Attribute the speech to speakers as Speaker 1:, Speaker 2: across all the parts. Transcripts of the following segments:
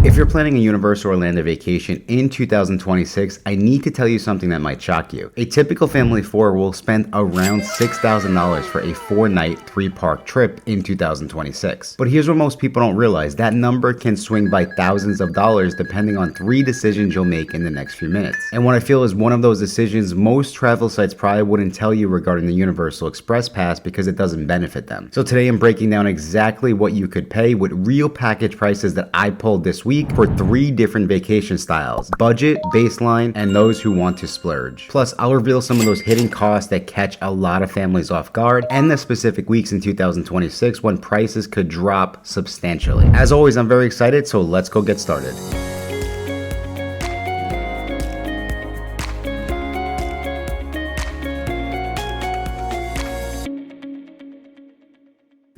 Speaker 1: If you're planning a Universal Orlando vacation in 2026, I need to tell you something that might shock you. A typical family of four will spend around $6,000 for a 4-night, 3-park trip in 2026. But here's what most people don't realize. That number can swing by thousands of dollars depending on 3 decisions you'll make in the next few minutes. And what I feel is one of those decisions most travel sites probably wouldn't tell you regarding the Universal Express Pass because it doesn't benefit them. So today I'm breaking down exactly what you could pay with real package prices that I pulled this week for 3 different vacation styles: budget, baseline, and those who want to splurge. Plus, I'll reveal some of those hidden costs that catch a lot of families off guard and the specific weeks in 2026 when prices could drop substantially. As always, I'm very excited, so let's go get started.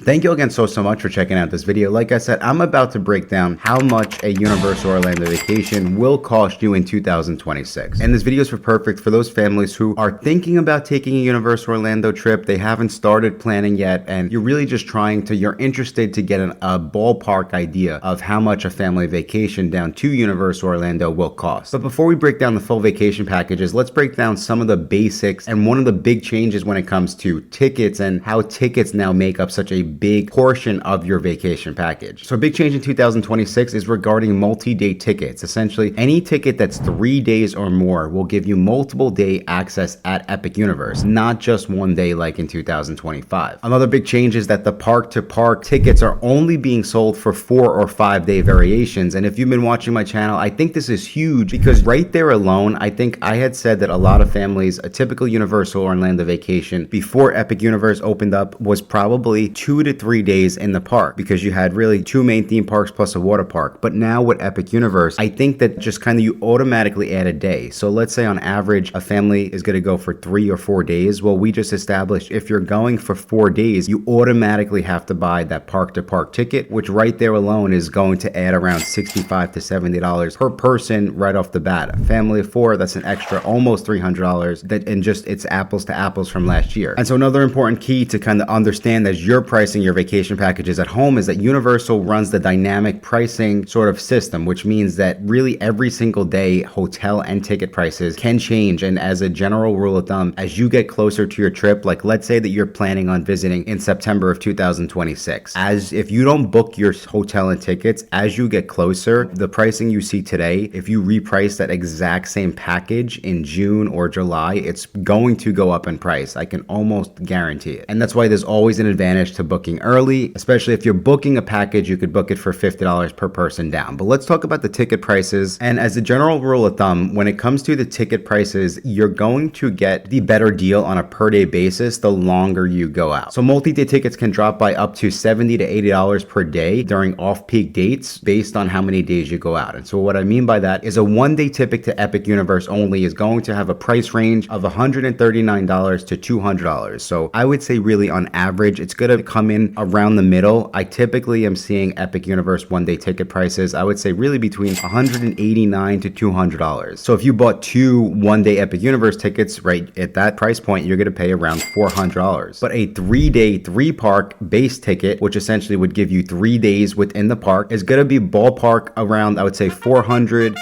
Speaker 1: Thank you again so much for checking out this video. Like I said, I'm about to break down how much a Universal Orlando vacation will cost you in 2026. And this video is perfect for those families who are thinking about taking a Universal Orlando trip. They haven't started planning yet, and you're really just you're interested to get a ballpark idea of how much a family vacation down to Universal Orlando will cost. But before we break down the full vacation packages, let's break down some of the basics and one of the big changes when it comes to tickets and how tickets now make up such a big portion of your vacation package. So a big change in 2026 is regarding multi-day tickets. Essentially, any ticket that's 3 days or more will give you multiple day access at Epic Universe, not just 1 day like in 2025. Another big change is that the park-to-park tickets are only being sold for 4 or 5 day variations. And if you've been watching my channel, I think this is huge because right there alone, I think I had said that a lot of families, a typical Universal Orlando vacation before Epic Universe opened up was probably 2 to 3 days in the park because you had really 2 main theme parks plus a water park. But now with Epic Universe, I think that just you automatically add a day. So let's say on average, a family is going to go for 3 or 4 days. Well, we just established if you're going for 4 days, you automatically have to buy that park to park ticket, which right there alone is going to add around $65 to $70 per person right off the bat. A family of 4, that's an extra almost $300 and just it's apples to apples from last year. And so another important key to understand as you're pricing your vacation packages at home is that Universal runs the dynamic pricing sort of system, which means that really every single day hotel and ticket prices can change. And as a general rule of thumb, as you get closer to your trip, like let's say that you're planning on visiting in September of 2026, as if you don't book your hotel and tickets, as you get closer, the pricing you see today, if you reprice that exact same package in June or July, it's going to go up in price. I can almost guarantee it. And that's why there's always an advantage to booking early, especially if you're booking a package, you could book it for $50 per person down. But let's talk about the ticket prices. And as a general rule of thumb, when it comes to the ticket prices, you're going to get the better deal on a per day basis the longer you go out. So multi-day tickets can drop by up to $70 to $80 per day during off-peak dates based on how many days you go out. And so what I mean by that is a 1-day ticket to Epic Universe only is going to have a price range of $139 to $200. So I would say really on average, it's going to come in around the middle. I typically am seeing Epic Universe 1-day ticket prices, I would say really between $189 to $200. So if you bought 2 1-day Epic Universe tickets right at that price point, you're going to pay around $400. But a 3-day 3-park base ticket, which essentially would give you 3 days within the park, is going to be ballpark around, I would say $450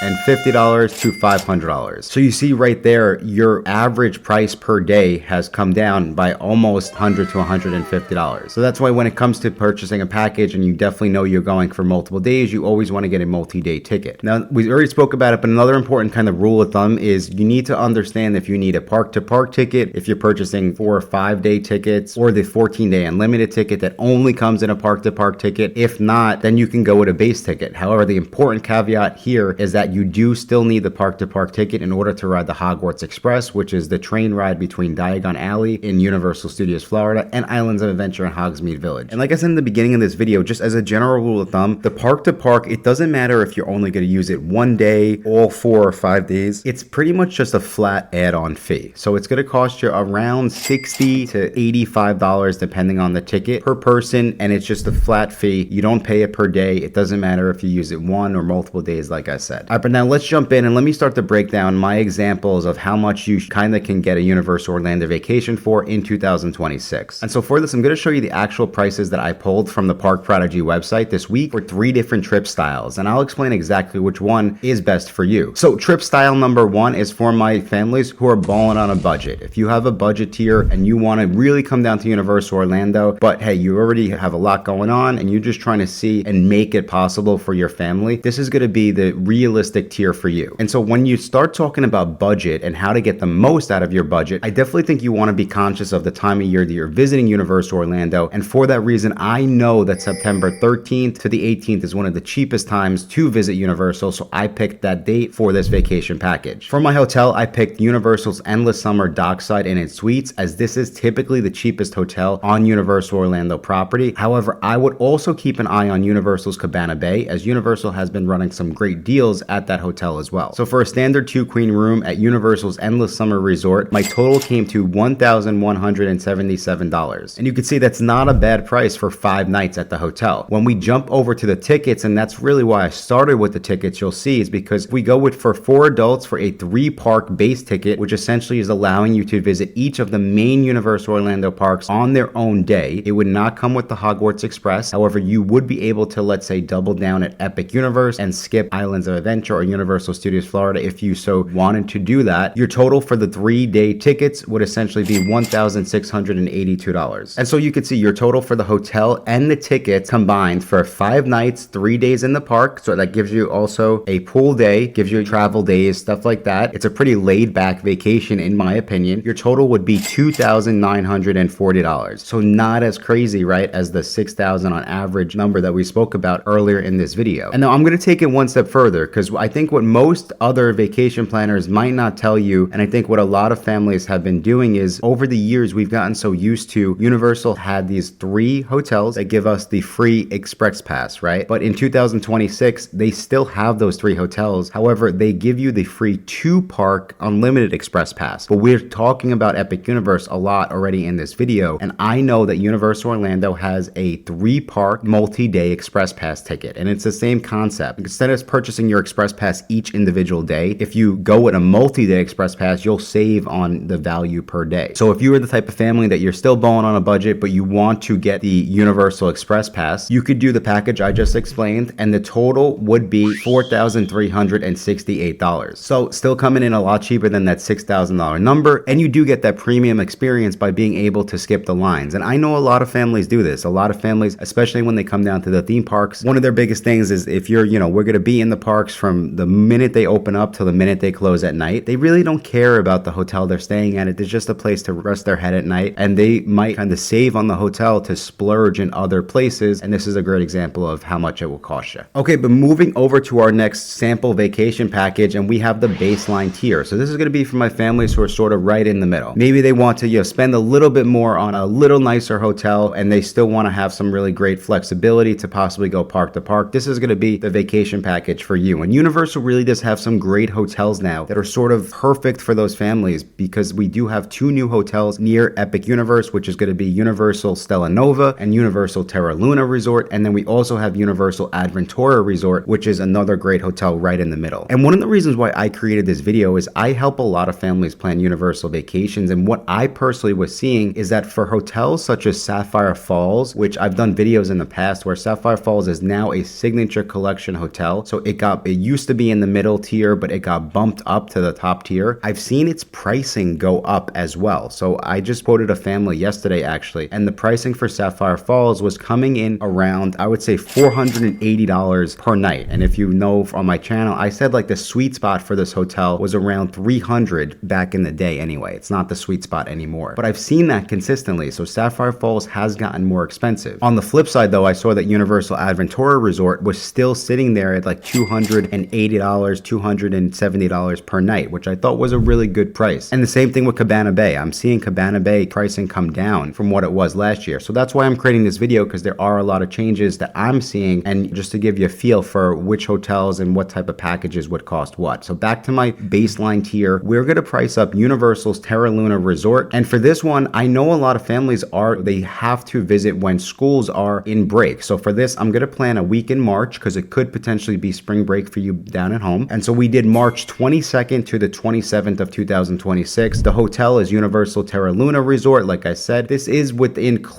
Speaker 1: to $500. So you see right there, your average price per day has come down by almost $100 to $150. So that's why when it comes to purchasing a package and you definitely know you're going for multiple days, you always want to get a multi-day ticket. Now, we already spoke about it, but another important rule of thumb is you need to understand if you need a park-to-park ticket, if you're purchasing 4 or 5 day tickets, or the 14-day unlimited ticket that only comes in a park-to-park ticket. If not, then you can go with a base ticket. However, the important caveat here is that you do still need the park-to-park ticket in order to ride the Hogwarts Express, which is the train ride between Diagon Alley in Universal Studios Florida and Islands of Adventure in Hogsmeade Village. And like I said in the beginning of this video, just as a general rule of thumb, the park to park, it doesn't matter if you're only going to use it 1 day, all 4 or 5 days. It's pretty much just a flat add-on fee. So it's going to cost you around $60 to $85 depending on the ticket per person, and it's just a flat fee. You don't pay it per day. It doesn't matter if you use it 1 or multiple days, like I said. All right, but now let's jump in and let me start to break down my examples of how much you can get a Universal Orlando vacation for in 2026. And so for this, I'm going to show you the actual actual prices that I pulled from the Park Prodigy website this week for 3 different trip styles, and I'll explain exactly which one is best for you. So trip style number 1 is for my families who are balling on a budget. If you have a budget tier and you want to really come down to Universal Orlando, but hey, you already have a lot going on and you're just trying to see and make it possible for your family, this is going to be the realistic tier for you. And so when you start talking about budget and how to get the most out of your budget, I definitely think you want to be conscious of the time of year that you're visiting Universal Orlando. And for that reason, I know that September 13th to the 18th is one of the cheapest times to visit Universal, so I picked that date for this vacation package. For my hotel, I picked Universal's Endless Summer Dockside Inn and Suites, as this is typically the cheapest hotel on Universal Orlando property. However, I would also keep an eye on Universal's Cabana Bay, as Universal has been running some great deals at that hotel as well. So for a standard 2-queen room at Universal's Endless Summer Resort, my total came to $1,177. And you can see that's not a bad price for 5 nights at the hotel. When we jump over to the tickets, and that's really why I started with the tickets, you'll see is because we go with for 4 adults for a 3-park base ticket, which essentially is allowing you to visit each of the main Universal Orlando parks on their own day. It would not come with the Hogwarts Express. However, you would be able to, let's say, double down at Epic Universe and skip Islands of Adventure or Universal Studios Florida if you so wanted to do that. Your total for the 3-day tickets would essentially be $1,682. And so you could see your total for the hotel and the tickets combined for 5 nights, 3 days in the park. So that gives you also a pool day, gives you travel days, stuff like that. It's a pretty laid back vacation in my opinion. Your total would be $2,940. So not as crazy, right, as the $6,000 on average number that we spoke about earlier in this video. And now I'm going to take it one step further, because I think what most other vacation planners might not tell you, and I think what a lot of families have been doing, is over the years we've gotten so used to Universal had these 3 hotels that give us the free express pass, right? But in 2026 they still have those 3 hotels. However, they give you the free 2-park unlimited express pass. But we're talking about Epic Universe a lot already in this video, and I know that Universal Orlando has a 3-park multi-day express pass ticket, and it's the same concept. Instead of purchasing your express pass each individual day, if you go with a multi-day express pass, you'll save on the value per day. So if you are the type of family that you're still balling on a budget but you want to get the Universal Express Pass, you could do the package I just explained, and the total would be $4,368. So still coming in a lot cheaper than that $6,000 number, and you do get that premium experience by being able to skip the lines. And I know a lot of families do this. A lot of families, especially when they come down to the theme parks, one of their biggest things is if you're, we're going to be in the parks from the minute they open up till the minute they close at night. They really don't care about the hotel they're staying at. It's just a place to rest their head at night, and they might kind of save on the hotel to splurge in other places, and this is a great example of how much it will cost you. Okay, but moving over to our next sample vacation package, and we have the baseline tier. So this is going to be for my families who are sort of right in the middle. Maybe they want to spend a little bit more on a little nicer hotel, and they still want to have some really great flexibility to possibly go park to park. This is going to be the vacation package for you. And Universal really does have some great hotels now that are sort of perfect for those families, because we do have 2 new hotels near Epic Universe, which is going to be Universal Stella Nova and Universal Terra Luna Resort. And then we also have Universal Adventura Resort, which is another great hotel right in the middle. And one of the reasons why I created this video is I help a lot of families plan Universal vacations. And what I personally was seeing is that for hotels such as Sapphire Falls, which I've done videos in the past where Sapphire Falls is now a signature collection hotel. So it used to be in the middle tier, but it got bumped up to the top tier. I've seen its pricing go up as well. So I just quoted a family yesterday actually, and the pricing for Sapphire Falls was coming in around, I would say, $480 per night. And if you know on my channel, I said like the sweet spot for this hotel was around $300 back in the day anyway. It's not the sweet spot anymore, but I've seen that consistently. So Sapphire Falls has gotten more expensive. On the flip side though, I saw that Universal Adventura Resort was still sitting there at like $280, $270 per night, which I thought was a really good price. And the same thing with Cabana Bay. I'm seeing Cabana Bay pricing come down from what it was last year. So that's why I'm creating this video, because there are a lot of changes that I'm seeing, and just to give you a feel for which hotels and what type of packages would cost what. So back to my baseline tier, we're going to price up Universal's Terra Luna Resort. And for this one, I know a lot of families they have to visit when schools are in break. So for this, I'm going to plan a week in March, because it could potentially be spring break for you down at home. And so we did March 22nd to the 27th of 2026. The hotel is Universal Terra Luna Resort. Like I said, this is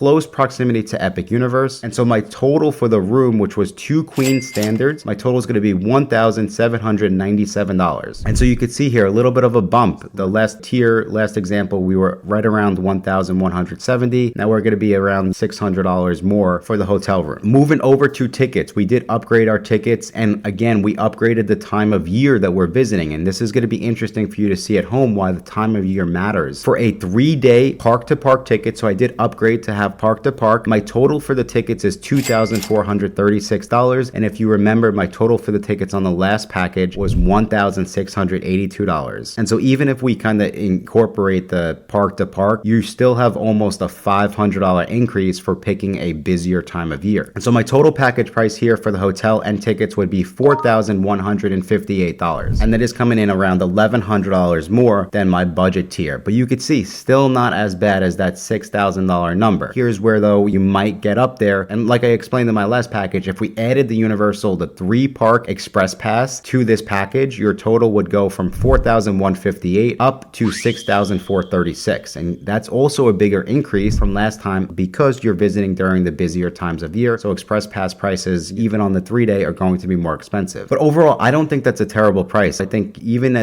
Speaker 1: close proximity to Epic Universe. And so my total for the room, which was 2 queen standards, my total is going to be $1,797. And so you could see here a little bit of a bump. The last tier, last example, we were right around 1,170. Now we're going to be around $600 more for the hotel room. Moving over to tickets, we did upgrade our tickets. And again, we upgraded the time of year that we're visiting. And this is going to be interesting for you to see at home why the time of year matters. For a 3-day park to park ticket, so I did upgrade to have park to park. My total for the tickets is $2,436. And if you remember, my total for the tickets on the last package was $1,682. And so even if we kind of incorporate the park to park, you still have almost a $500 increase for picking a busier time of year. And so my total package price here for the hotel and tickets would be $4,158. And that is coming in around $1,100 more than my budget tier. But you could see still not as bad as that $6,000 number. Here's where though you might get up there. And like I explained in my last package, if we added the Universal, the 3-park express pass to this package, your total would go from $4,158 up to $6,436. And that's also a bigger increase from last time because you're visiting during the busier times of year. So express pass prices, even on the 3-day, are going to be more expensive. But overall, I don't think that's a terrible price. I think even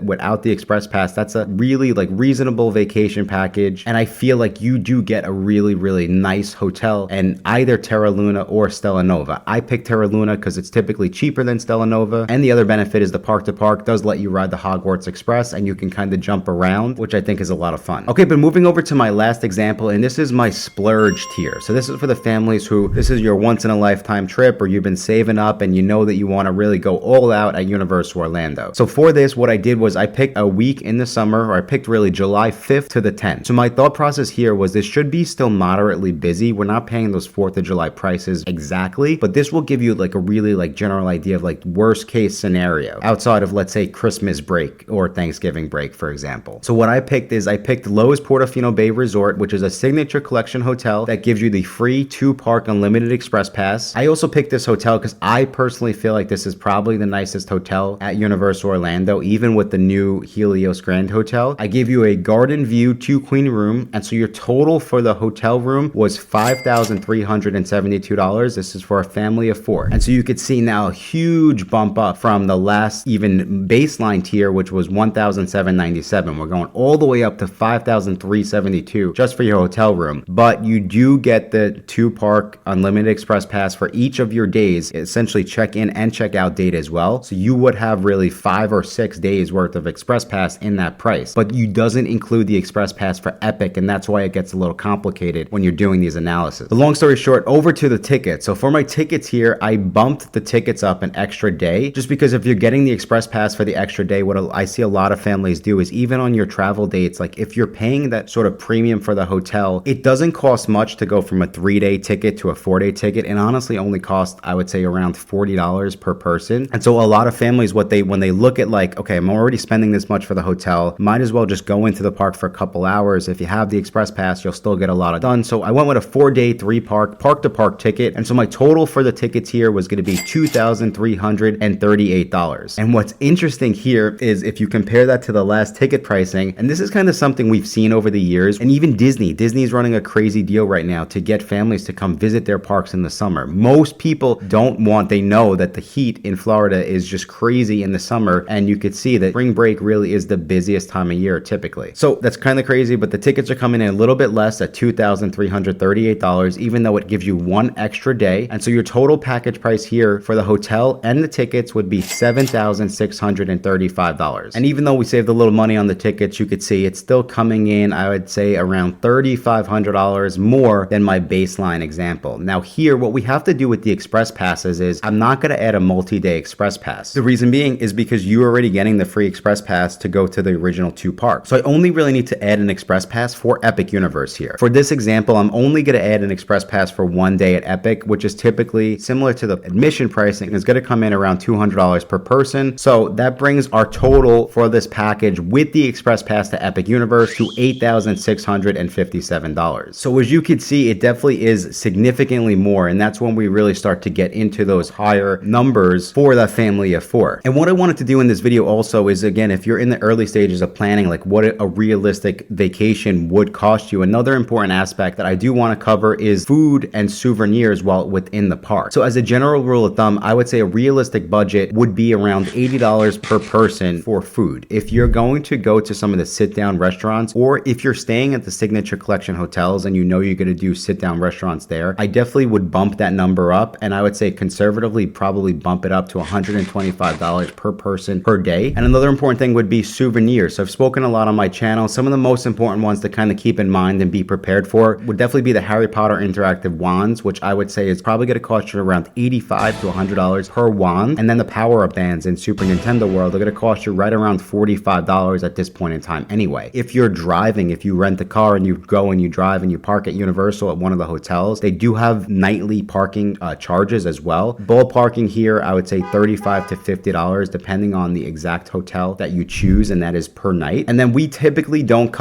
Speaker 1: without the express pass, that's a really reasonable vacation package. And I feel like you do get a really, really nice hotel in either Terra Luna or Stella Nova. I picked Terra Luna because it's typically cheaper than Stella Nova. And the other benefit is the park to park does let you ride the Hogwarts Express and you can kind of jump around, which I think is a lot of fun. Okay, but moving over to my last example, and this is my Splurge tier. So this is for the families who, this is your once in a lifetime trip, or you've been saving up and you know that you want to really go all out at Universal Orlando. So for this, what I did was I picked a week in the summer, or I picked really July 5th to the 10th. So my thought process here was this should be still moderately busy. We're not paying those 4th of July prices exactly, but this will give you a really general idea of worst case scenario outside of, let's say, Christmas break or Thanksgiving break, for example. So what I picked is I picked Lowe's Portofino Bay Resort, which is a signature collection hotel that gives you the free 2-park unlimited express pass. I also picked this hotel because I personally feel like this is probably the nicest hotel at Universal Orlando, even with the new Helios Grand Hotel. I gave you a garden view 2-queen room, and so your total for the hotel room was $5,372. This is for a family of 4. And so you could see now a huge bump up from the last even baseline tier, which was $1,797. We're going all the way up to $5,372 just for your hotel room. But you do get the 2-park unlimited express pass for each of your days, essentially check in and check out date as well. So you would have really 5 or 6 days worth of express pass in that price. But you doesn't include the express pass for Epic, and that's why it gets a little complicated when you're doing these analysis. The long story short, over to the tickets. So for my tickets here, I bumped the tickets up an extra day, just because if you're getting the express pass for the extra day, what I see a lot of families do is even on your travel dates, if you're paying that sort of premium for the hotel, it doesn't cost much to go from a 3-day ticket to a 4-day ticket, and honestly only cost, I would say, around $40 per person. And so a lot of families, when they look at okay, I'm already spending this much for the hotel, might as well just go into the park for a couple hours. If you have the express pass, you'll still get a lot done. So I went with a 4-day 3-park park to park ticket, and so my total for the tickets here was going to be $2,338. And what's interesting here is if you compare that to the last ticket pricing, and this is kind of something we've seen over the years, and even Disney's running a crazy deal right now to get families to come visit their parks in the summer. Most people they know that the heat in Florida is just crazy in the summer, and you could see that spring break really is the busiest time of year typically. So that's kind of crazy, but the tickets are coming in a little bit less at $2,338, even though it gives you 1 extra day. And so your total package price here for the hotel and the tickets would be $7,635. And even though we saved a little money on the tickets, you could see it's still coming in, I would say, around $3,500 more than my baseline example. Now here, what we have to do with the express passes is I'm not going to add a multi-day express pass. The reason being is because you're already getting the free express pass to go to the original 2 parks. So I only really need to add an express pass for Epic Universe here. For this example, I'm only going to add an express pass for 1 day at Epic, which is typically similar to the admission pricing. It's going to come in around $200 per person. So that brings our total for this package with the express pass to Epic Universe to $8,657. So as you can see, it definitely is significantly more, and that's when we really start to get into those higher numbers for the family of 4. And what I wanted to do in this video also is, again, if you're in the early stages of planning, what a realistic vacation would cost you, another important aspect aspect that I do want to cover is food and souvenirs while within the park. So as a general rule of thumb, I would say a realistic budget would be around $80 per person for food. If you're going to go to some of the sit-down restaurants, or if you're staying at the Signature Collection hotels and you know you're going to do sit-down restaurants there, I definitely would bump that number up, and I would say conservatively probably bump it up to $125 per person per day. And another important thing would be souvenirs. So I've spoken a lot on my channel. Some of the most important ones to kind of keep in mind and be prepared for would definitely be the Harry Potter interactive wands, which I would say is probably going to cost you around $85 to $100 per wand. And then the power-up bands in Super Nintendo World are going to cost you right around $45 at this point in time anyway. If you're driving, if you rent a car and you go and you drive and you park at Universal at one of the hotels, they do have nightly parking charges as well. Ballparking here, I would say $35 to $50 depending on the exact hotel that you choose, and that is per night. And then we typically don't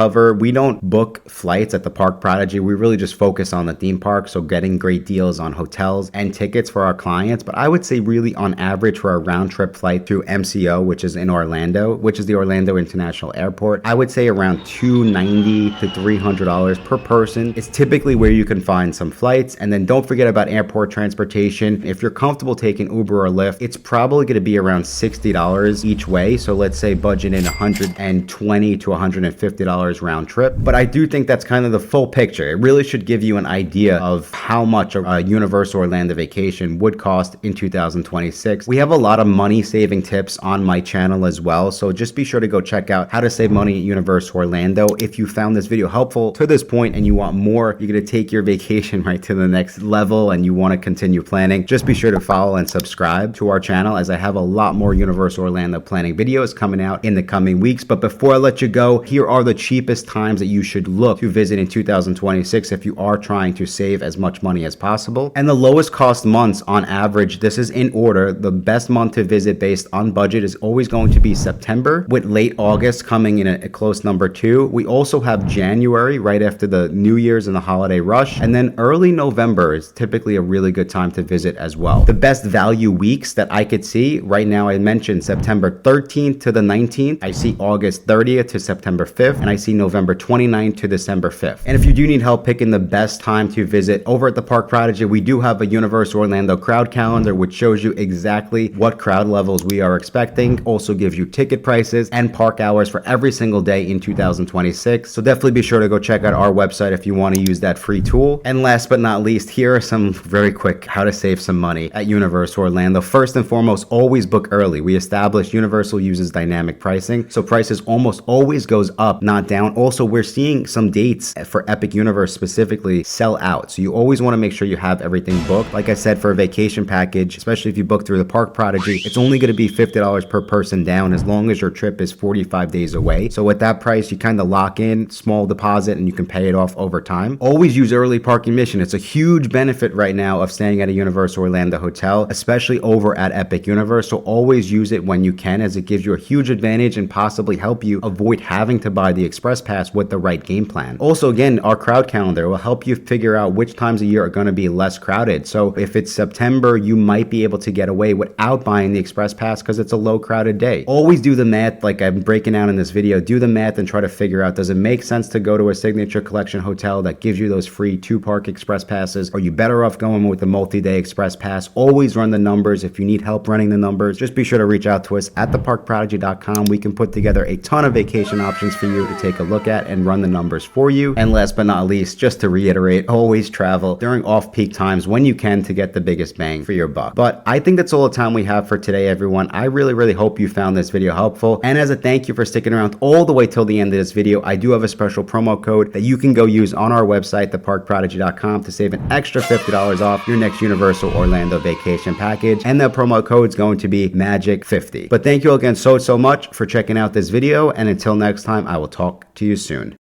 Speaker 1: book flights at the Park Prodigy. We really just focus on the theme park, so getting great deals on hotels and tickets for our clients. But I would say really on average for a round trip flight through MCO, which is in Orlando, which is the Orlando International Airport, I would say around $290 to $300 per person is typically where you can find some flights. And then don't forget about airport transportation. If you're comfortable taking Uber or Lyft, it's probably going to be around $60 each way. So let's say budget in $120 to $150 round trip. But I do think that's kind of the full picture. It really should give you an idea of how much a Universal Orlando vacation would cost in 2026. We have a lot of money saving tips on my channel as well. So just be sure to go check out how to save money at Universal Orlando. If you found this video helpful to this point and you want more, you're going to take your vacation right to the next level and you want to continue planning, just be sure to follow and subscribe to our channel, as I have a lot more Universal Orlando planning videos coming out in the coming weeks. But before I let you go, here are the cheapest times that you should look to visit in 2026 if you are trying to save as much money as possible. And the lowest cost months on average, this is in order. The best month to visit based on budget is always going to be September, with late August coming in a close number 2. We also have January right after the New Year's and the holiday rush, and then early November is typically a really good time to visit as well. The best value weeks that I could see right now, I mentioned September 13th to the 19th. I see August 30th to September 5th, and I see November 29th to December 5th. And if you do need help picking the best time to visit over at the Park Prodigy, we do have a Universal Orlando crowd calendar, which shows you exactly what crowd levels we are expecting. Also gives you ticket prices and park hours for every single day in 2026. So definitely be sure to go check out our website if you want to use that free tool. And last but not least, here are some very quick how to save some money at Universal Orlando. First and foremost, always book early. We established Universal uses dynamic pricing, so prices almost always goes up, not down. Also, we're seeing some dates for Epic Universe specifically sell out, so you always want to make sure you have everything booked. Like I said, for a vacation package, especially if you book through the Park Prodigy, it's only going to be $50 per person down as long as your trip is 45 days away. So with that price, you kind of lock in small deposit and you can pay it off over time. Always use early park admission. It's a huge benefit right now of staying at a Universal Orlando hotel, especially over at Epic Universe. So always use it when you can, as it gives you a huge advantage and possibly help you avoid having to buy the express pass with the right game plan. Also, again, our crowd calendar will help you figure out which times a year are going to be less crowded. So if it's September, you might be able to get away without buying the express pass because it's a low crowded day. Always do the math, like I'm breaking out in this video. Do the math and try to figure out, does it make sense to go to a Signature Collection hotel that gives you those free 2-park express passes? Are you better off going with the multi-day express pass? Always run the numbers. If you need help running the numbers, just be sure to reach out to us at theparkprodigy.com. We can put together a ton of vacation options for you to take a look at and run the numbers for you. And last but not least, just to reiterate, always travel during off-peak times when you can to get the biggest bang for your buck. But I think that's all the time we have for today, everyone. I really hope you found this video helpful. And as a thank you for sticking around all the way till the end of this video, I do have a special promo code that you can go use on our website, theparkprodigy.com, to save an extra $50 off your next Universal Orlando vacation package. And that promo code is going to be MAGIC50. But thank you again so much for checking out this video. And until next time, I will talk to you soon.